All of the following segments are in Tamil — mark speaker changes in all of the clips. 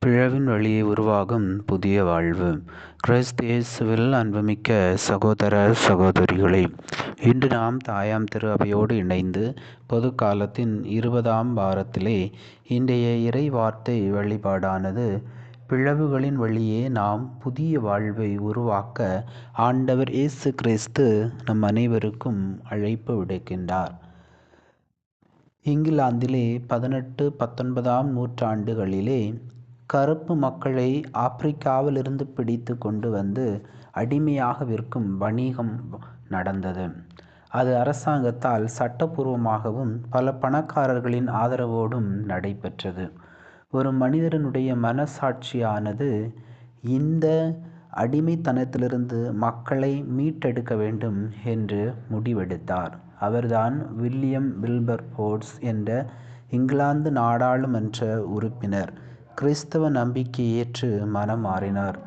Speaker 1: பிழவின் வழியே உருவாகும் புதிய வாழ்வு. கிறிஸ்து இயேசுவில் அன்புமிக்க சகோதர சகோதரிகளே, இன்று நாம் தாயாம் திரு அவையோடு இணைந்து பொது காலத்தின் 20ஆம் வாரத்திலே இன்றைய இறை வார்த்தை வழிபாடானது பிளவுகளின் வழியே நாம் புதிய வாழ்வை உருவாக்க ஆண்டவர் இயேசு கிறிஸ்து நம் அனைவருக்கும் அழைப்பு விடுக்கின்றார். இங்கிலாந்திலே 18-19ஆம் நூற்றாண்டுகளிலே கருப்பு மக்களை ஆப்பிரிக்காவிலிருந்து பிடித்து கொண்டு வந்து அடிமையாக விற்கும் வணிகம் நடந்தது. அது அரசாங்கத்தால் சட்டபூர்வமாகவும் பல பணக்காரர்களின் ஆதரவோடும் நடைபெற்றது. ஒரு மனிதனுடைய மனசாட்சியானது இந்த அடிமைத்தனத்திலிருந்து மக்களை மீட்டெடுக்க வேண்டும் என்று முடிவெடுத்தார். அவர்தான் வில்லியம் வில்பர்ஃபோர்ட்ஸ் என்ற இங்கிலாந்து நாடாளுமன்ற உறுப்பினர். கிறிஸ்தவ நம்பிக்கையை ஏற்று மனம் மாறினார்.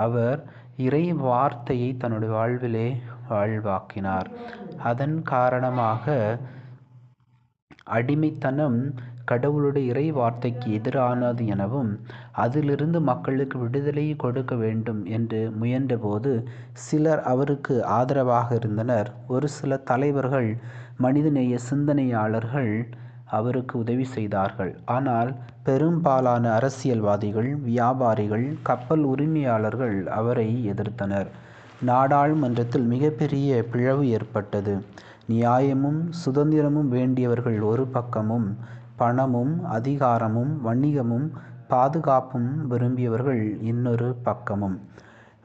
Speaker 1: அவர் இறை வார்த்தையை தன்னுடைய வாழ்விலே வாழ்வாக்கினார். அதன் காரணமாக அடிமைத்தனம் கடவுளுடைய இறை வார்த்தைக்கு எதிரானது எனவும் அதிலிருந்து மக்களுக்கு விடுதலை கொடுக்க வேண்டும் என்று முயன்றபோது சிலர் அவருக்கு ஆதரவாக இருந்தனர். ஒரு சில தலைவர்கள், மனிதநேய சிந்தனையாளர்கள் அவருக்கு உதவி செய்தார்கள். ஆனால் பெரும்பாலான அரசியல்வாதிகள், வியாபாரிகள், கப்பல் உரிமையாளர்கள் அவரை எதிர்த்தனர். நாடாளுமன்றத்தில் மிகப்பெரிய பிளவு ஏற்பட்டது. நியாயமும் சுதந்திரமும் வேண்டியவர்கள் ஒரு பக்கமும், பணமும் அதிகாரமும் வணிகமும் பாதுகாப்பும் விரும்பியவர்கள் இன்னொரு பக்கமும்.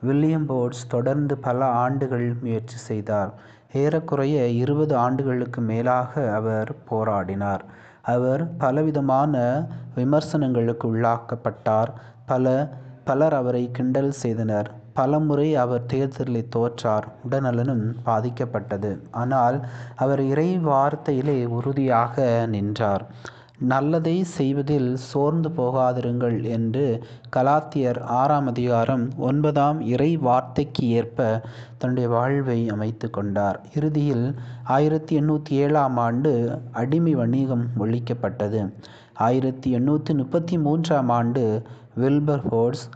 Speaker 1: வில்லியம் போர்ட்ஸ் தொடர்ந்து பல ஆண்டுகள் முயற்சி செய்தார். ஏறக்குறைய 20 ஆண்டுகளுக்கு மேலாக அவர் போராடினார். அவர் பலவிதமான விமர்சனங்களுக்கு உள்ளாக்கப்பட்டார். பலர் அவரை கிண்டல் செய்தனர். பலமுறை அவர் தேர்தலில் தோற்றார். உடல்நலனும் பாதிக்கப்பட்டது. ஆனால் அவர் இறை வார்த்தையிலே உறுதியாக நின்றார். நல்லதை செய்வதில் சோர்ந்து போகாதிருங்கள் என்று கலாத்தியர் 6ஆம் அதிகாரம் 9ஆம் இறை வார்த்தைக்கு ஏற்ப தன்னுடைய வாழ்வை அமைத்து கொண்டார். இறுதியில் 1807ஆம் ஆண்டு அடிமை வணிகம் ஒழிக்கப்பட்டது. 1833ஆம் ஆண்டு வில்பர்ஃபோர்ட்ஸ்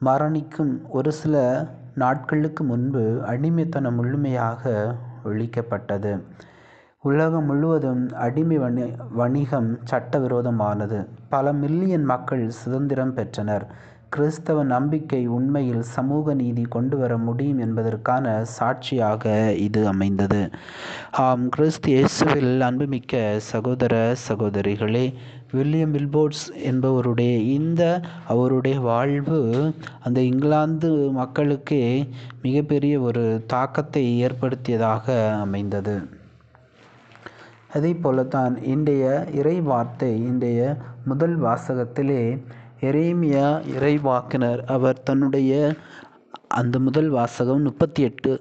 Speaker 1: மரணிக்கும் ஒரு சில நாட்களுக்கு முன்பு அடிமைத்தனம் முழுமையாக ஒழிக்கப்பட்டது. உலகம் முழுவதும் அடிமை வணிகம் சட்டவிரோதமானது. பல மில்லியன் மக்கள் சுதந்திரம் பெற்றனர். கிறிஸ்தவ நம்பிக்கை உண்மையில் சமூக நீதி கொண்டு வர முடியும் என்பதற்கான சாட்சியாக இது அமைந்தது. ஆம், கிறிஸ்து இயேசுவில் அன்புமிக்க சகோதர சகோதரிகளே, வில்லியம் வில்போர்ட்ஸ் என்பவருடைய அவருடைய வாழ்வு அந்த இங்கிலாந்து மக்களுக்கே மிகப்பெரிய ஒரு தாக்கத்தை ஏற்படுத்தியதாக அமைந்தது. அதே போலத்தான் இன்றைய இறை வார்த்தை, இன்றைய முதல் வாசகத்திலே எரேமியா இறைவாக்கினர் அவர் தன்னுடைய அந்த முதல் வாசகம் 38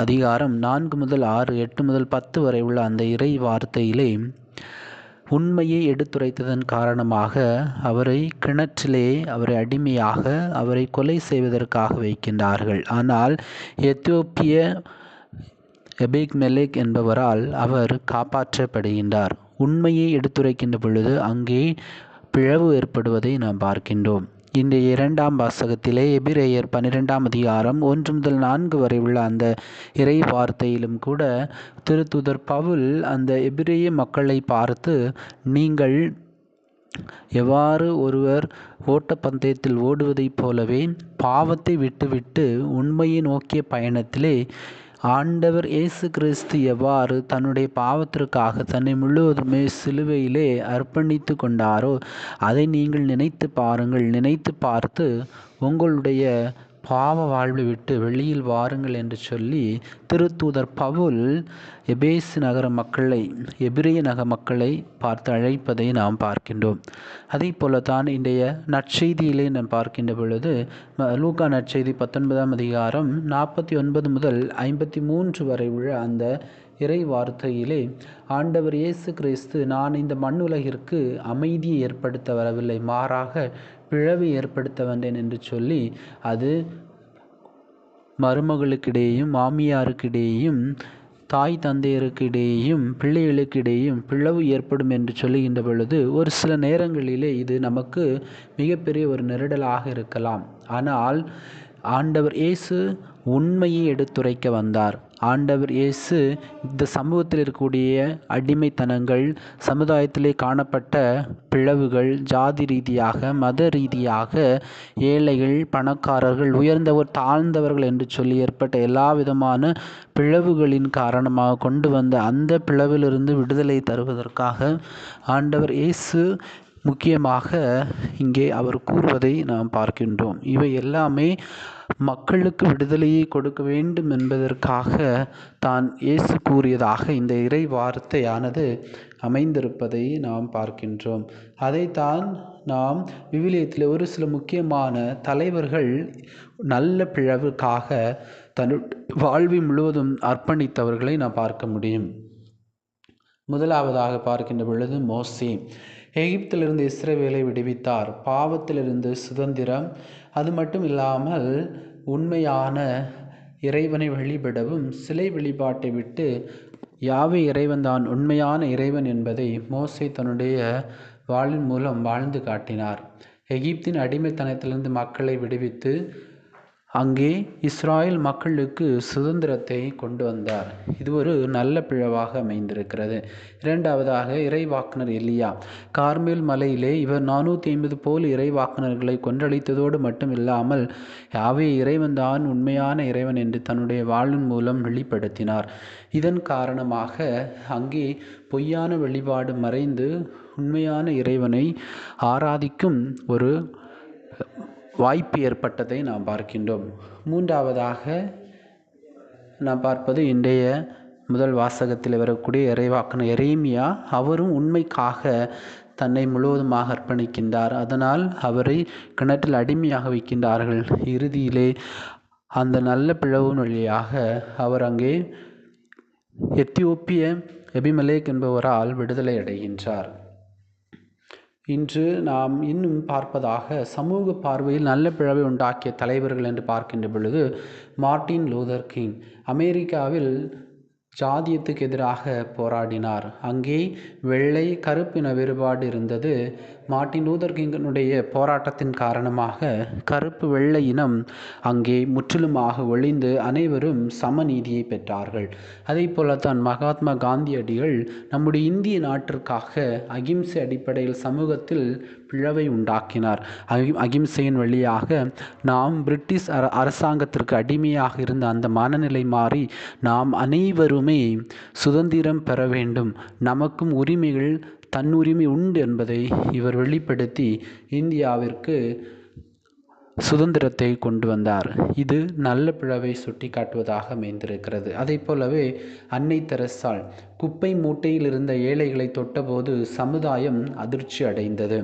Speaker 1: அதிகாரம் 4 முதல் 6, 8 முதல் 10 வரை உள்ள அந்த இறை வார்த்தையிலே உண்மையை எடுத்துரைத்ததன் காரணமாக அவரை கிணற்றிலே அவரை அடிமையாக அவரை கொலை செய்வதற்காக வைக்கின்றார்கள். ஆனால் எத்தியோப்பிய எபேக்-மெலேக் என்பவரால் அவர் காப்பாற்றப்படுகின்றார். உண்மையை எடுத்துரைக்கின்ற பொழுது அங்கே பிளவு ஏற்படுவதை நாம் பார்க்கின்றோம். இன்றைய 2ஆம் வாசகத்திலே எபிரேயர் 12ஆம் அதிகாரம் 1 முதல் 4 வரை உள்ள அந்த இறை வார்த்தையிலும் கூட திருத்தூதர் பவுல் அந்த எபிரேய மக்களை பார்த்து, நீங்கள் எவ்வாறு ஒருவர் ஓட்டப்பந்தயத்தில் ஓடுவதைப் போலவே பாவத்தை விட்டுவிட்டு உண்மையை நோக்கிய பயணத்திலே ஆண்டவர் இயேசு கிறிஸ்து எவ்வாறு தன்னுடைய பாவத்திற்காக தன்னை முழுவதுமே சிலுவையிலே அர்ப்பணித்து கொண்டாரோ அதை நீங்கள் நினைத்து பாருங்கள். நினைத்து பார்த்து உங்களுடைய பாவ வாழ்வை விட்டு வெளியில் வாருங்கள் என்று சொல்லி திருத்தூதர் பவுல் எபேசு நகர மக்களை, எபிரேய நகர மக்களை பார்த்து அழைப்பதை நாம் பார்க்கின்றோம். அதே போலத்தான் இன்றைய நற்செய்தியிலே நாம் பார்க்கின்ற பொழுது லூக்கா நற்செய்தி 19ஆம் அதிகாரம் 49 முதல் 53 வரை உள்ள அந்த இறை வார்த்தையிலே ஆண்டவர் இயேசு கிறிஸ்து, நான் இந்த மண்ணுலகிற்கு அமைதியை ஏற்படுத்த வரவில்லை, மாறாக பிளவை ஏற்படுத்த வந்தேன் என்று சொல்லி அது மருமகளுக்கிடையேயும் மாமியாருக்கிடையேயும் தாய் தந்தையருக்கு இடையேயும் பிள்ளைகளுக்கு இடையேயும் பிளவு ஏற்படும் என்று சொல்லுகின்ற பொழுது ஒரு சில நேரங்களிலே இது நமக்கு மிகப்பெரிய ஒரு நெருடலாக இருக்கலாம். ஆனால் ஆண்டவர் இயேசு உண்மையை எடுத்துரைக்க வந்தார். ஆண்டவர் இயேசு இந்த சமூகத்தில் இருக்கக்கூடிய அடிமைத்தனங்கள், சமுதாயத்திலே காணப்பட்ட பிளவுகள், ஜாதி ரீதியாக மத ரீதியாக ஏழைகள் பணக்காரர்கள் உயர்ந்தவர் தாழ்ந்தவர்கள் என்று சொல்லி ஏற்பட்ட எல்லா விதமான பிளவுகளின் காரணமாக கொண்டு வந்த அந்த பிளவிலிருந்து விடுதலை தருவதற்காக ஆண்டவர் இயேசு முக்கியமாக இங்கே அவர் கூறுவதை நாம் பார்க்கின்றோம். இவை எல்லாமே மக்களுக்கு விடுதலையை கொடுக்க வேண்டும் என்பதற்காக தான் இயேசு கூறியதாக இந்த இறை வார்த்தையானது அமைந்திருப்பதை நாம் பார்க்கின்றோம். அதைத்தான் நாம் விவிலியத்தில் ஒரு சில முக்கியமான தலைவர்கள் நல்ல பிளவுக்காக தன் வாழ்வை முழுவதும் அர்ப்பணித்தவர்களை நாம் பார்க்க முடியும். முதலாவதாக பார்க்கின்ற பொழுது மோசே எகிப்திலிருந்து இஸ்ரவேலை விடுவித்தார். பாவத்திலிருந்து சுதந்திரம், அது மட்டும் இல்லாமல் உண்மையான இறைவனை வழிபடவும் சிலை வழிபாட்டை விட்டு யாவே இறைவன் தான் உண்மையான இறைவன் என்பதை மோசே தன்னுடைய வாழ்வின் மூலம் வாழ்ந்து காட்டினார். எகிப்தின் அடிமைத்தனத்திலிருந்து மக்களை விடுவித்து அங்கே இஸ்ராயல் மக்களுக்கு சுதந்திரத்தை கொண்டு வந்தார். இது ஒரு நல்ல பிளவாக அமைந்திருக்கிறது. இரண்டாவதாக இறைவாக்குனர் எலியா. கார்மேல் மலையிலே இவர் 450 போல் இறைவாக்குனர்களை கொன்றளித்ததோடு மட்டும் இல்லாமல் யாவே இறைவன் தான் உண்மையான இறைவன் என்று தன்னுடைய வாழ்வின் மூலம் வெளிப்படுத்தினார். இதன் காரணமாக அங்கே பொய்யான வழிபாடு மறைந்து உண்மையான இறைவனை ஆராதிக்கும் ஒரு வாய்ப்பு ஏற்பட்டதை நாம் பார்க்கின்றோம். மூன்றாவதாக நாம் பார்ப்பது இன்றைய முதல் வாசகத்தில் வரக்கூடிய இறைவாக்குனர் எரேமியா. அவரும் உண்மைக்காக தன்னை முழுவதுமாக அர்ப்பணிக்கின்றார். அதனால் அவரை கிணற்றில் அடிமையாக வைக்கின்றார்கள். இறுதியிலே அந்த நல்ல பிளவின் வழியாக அவர் அங்கே எத்தியோப்பிய எபிமெலேக் என்பவரால் விடுதலை அடைகின்றார். இன்று நாம் இன்னும் பார்ப்பதாக சமூக பார்வையில் நல்ல பிளவை உண்டாக்கிய தலைவர்கள் என்று பார்க்கின்ற பொழுது மார்ட்டின் லூதர் கிங் அமெரிக்காவில் ஜாதியத்துக்கு எதிராக போராடினார். அங்கே வெள்ளை கருப்பின வேறுபாடு இருந்தது. மார்ட்டின் லூதர் கிங்கனுடைய போராட்டத்தின் காரணமாக கருப்பு வெள்ளை இனம் அங்கே முற்றிலுமாக ஒழிந்து அனைவரும் சமநீதியை பெற்றார்கள். அதே போலத்தான் மகாத்மா காந்தியடிகள் நம்முடைய இந்திய நாட்டிற்காக அகிம்சை அடிப்படையில் சமூகத்தில் பிளவை உண்டாக்கினார். அகிம்சையின் வழியாக நாம் பிரிட்டிஷ் அரசாங்கத்திற்கு அடிமையாக இருந்த அந்த மனநிலை மாறி நாம் அனைவருமே சுதந்திரம் பெற வேண்டும், நமக்கும் உரிமைகள் தன்னுரிமை உண்டு என்பதை இவர் வெளிப்படுத்தி இந்தியாவிற்கு சுதந்திரத்தை கொண்டு வந்தார். இது நல்ல பிளவை சுட்டி காட்டுவதாக அமைந்திருக்கிறது. அதை போலவே அன்னை தெரசாள் குப்பை மூட்டையில் இருந்த ஏழைகளை தொட்டபோது சமுதாயம் அதிர்ச்சி அடைந்தது.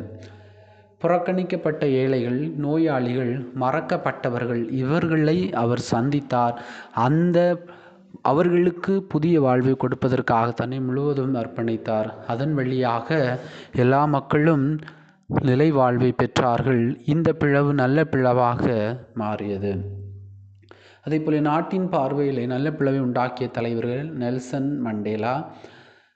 Speaker 1: புறக்கணிக்கப்பட்ட ஏழைகள், நோயாளிகள், மறக்கப்பட்டவர்கள் இவர்களை அவர் சந்தித்தார். அவர்களுக்கு புதிய வாழ்வை கொடுப்பதற்காக தன்னை முழுவதும் அர்ப்பணித்தார். அதன் வழியாக எல்லா மக்களும் நிலை வாழ்வை பெற்றார்கள். இந்த பிளவு நல்ல பிளவாக மாறியது. அதேபோல நாட்டின் பார்வையிலே நல்ல பிளவை உண்டாக்கிய தலைவர்கள் நெல்சன் மண்டேலா.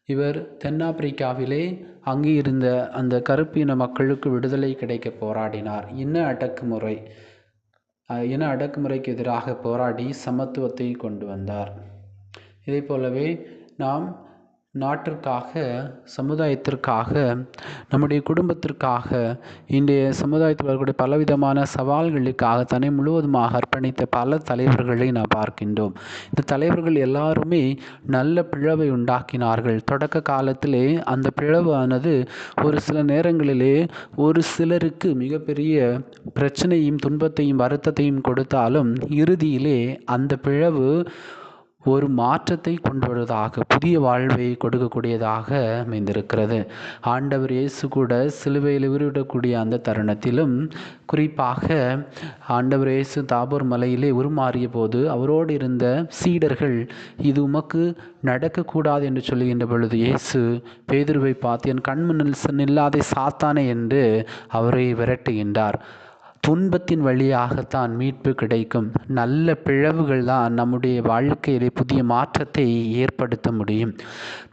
Speaker 1: இவர் தென்னாப்பிரிக்காவிலே அங்கே இருந்த அந்த கருப்பின மக்களுக்கு விடுதலை கிடைக்க போராடினார். இன அடக்குமுறைக்கு எதிராக போராடி சமத்துவத்தை கொண்டு வந்தார். இதே போலவே நாம் நாட்டிற்காக, சமுதாயத்திற்காக, நம்முடைய குடும்பத்திற்காக, இன்றைய சமுதாயத்தில் வரக்கூடிய பலவிதமான சவால்களுக்காக தன்னை முழுவதுமாக அர்ப்பணித்த பல தலைவர்களை நாம் பார்க்கின்றோம். இந்த தலைவர்கள் எல்லாருமே நல்ல பிளவை உண்டாக்கினார்கள். தொடக்க காலத்திலே அந்த பிளவானது ஒரு சில நேரங்களிலே ஒரு சிலருக்கு மிகப்பெரிய பிரச்சனையும் துன்பத்தையும் வருத்தத்தையும் கொடுத்தாலும் இறுதியிலே அந்த பிளவு ஒரு மாற்றத்தை கொண்டு வருவதாக, புதிய வாழ்வை கொடுக்கக்கூடியதாக அமைந்திருக்கிறது. ஆண்டவர் இயேசு கூட சிலுவையில் உருவிடக்கூடிய அந்த தருணத்திலும், குறிப்பாக ஆண்டவர் இயேசு தாபோர் மலையிலே உருமாறிய போது அவரோடு இருந்த சீடர்கள் இது உமக்கு நடக்கக்கூடாது என்று சொல்லுகின்ற பொழுது இயேசு பேதுருவை பார்த்து என் கண்முன்னில் நில்லாதே சாத்தானே என்று அவரை விரட்டுகின்றார். துன்பத்தின் வழியாகத்தான் மீட்பு கிடைக்கும். நல்ல பிளவுகள் தான் நம்முடைய வாழ்க்கையிலே புதிய மாற்றத்தை ஏற்படுத்த முடியும்.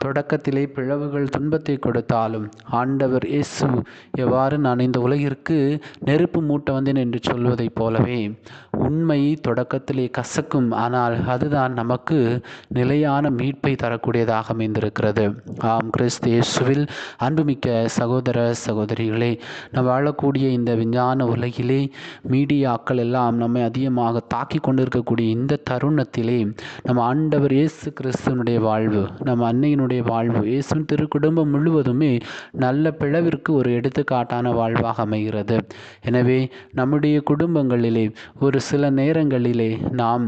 Speaker 1: தொடக்கத்திலே பிளவுகள் துன்பத்தை கொடுத்தாலும் ஆண்டவர் இயேசு எவ்வாறு நான் இந்த உலகிற்கு நெருப்பு மூட்ட வந்தேன் என்று சொல்வதைப் போலவே உண்மை தொடக்கத்திலே கசக்கும், ஆனால் அதுதான் நமக்கு நிலையான மீட்பை தரக்கூடியதாக அமைந்திருக்கிறது. ஆம், கிறிஸ்து இயேசுவில் அன்புமிக்க சகோதர சகோதரிகளே, நாம் வாழக்கூடிய இந்த விஞ்ஞான உலகிலே மீடியாக்கள் எல்லாம் நம்மை அதிகமாக தாக்கி கொண்டிருக்கக்கூடிய இந்த தருணத்திலே நம்ம ஆண்டவர் இயேசு கிறிஸ்துவனுடைய வாழ்வு, நம்ம அன்னையினுடைய வாழ்வு, இயேசுவின் திருக்குடும்பம் முழுவதுமே நல்ல பிளவிற்கு ஒரு எடுத்துக்காட்டான வாழ்வாக அமைகிறது. எனவே நம்முடைய குடும்பங்களிலே ஒரு சில நேரங்களிலே நாம்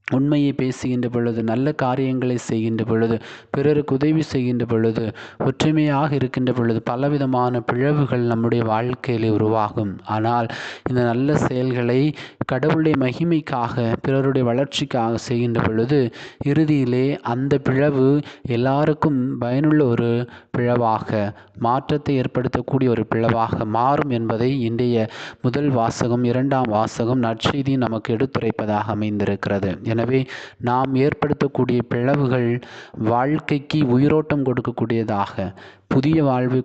Speaker 1: உண்மையை பேசுகின்ற பொழுது, நல்ல காரியங்களை செய்கின்ற பொழுது, பிறருக்கு உதவி செய்கின்ற பொழுது, ஒற்றுமையாக இருக்கின்ற பொழுது பலவிதமான பிளவுகள் நம்முடைய வாழ்க்கையிலே உருவாகும். ஆனால் இந்த நல்ல செயல்களை கடவுளுடைய மகிமைக்காக, பிறருடைய வளர்ச்சிக்காக செய்கின்ற பொழுது இறுதியிலே அந்த பிளவு எல்லாருக்கும் பயனுள்ள ஒரு பிளவாக, மாற்றத்தை ஏற்படுத்தக்கூடிய ஒரு பிளவாக மாறும் என்பதை இன்றைய முதல் வாசகம், இரண்டாம் வாசகம் நற்செய்தி நமக்கு எடுத்துரைப்பதாக அமைந்திருக்கிறது. எனவே நாம் ஏற்படுத்தக்கூடிய பிளவுகள் வாழ்க்கைக்கு உயிரோட்டம் கொடுக்கக்கூடியதாக, புதிய வாழ்வை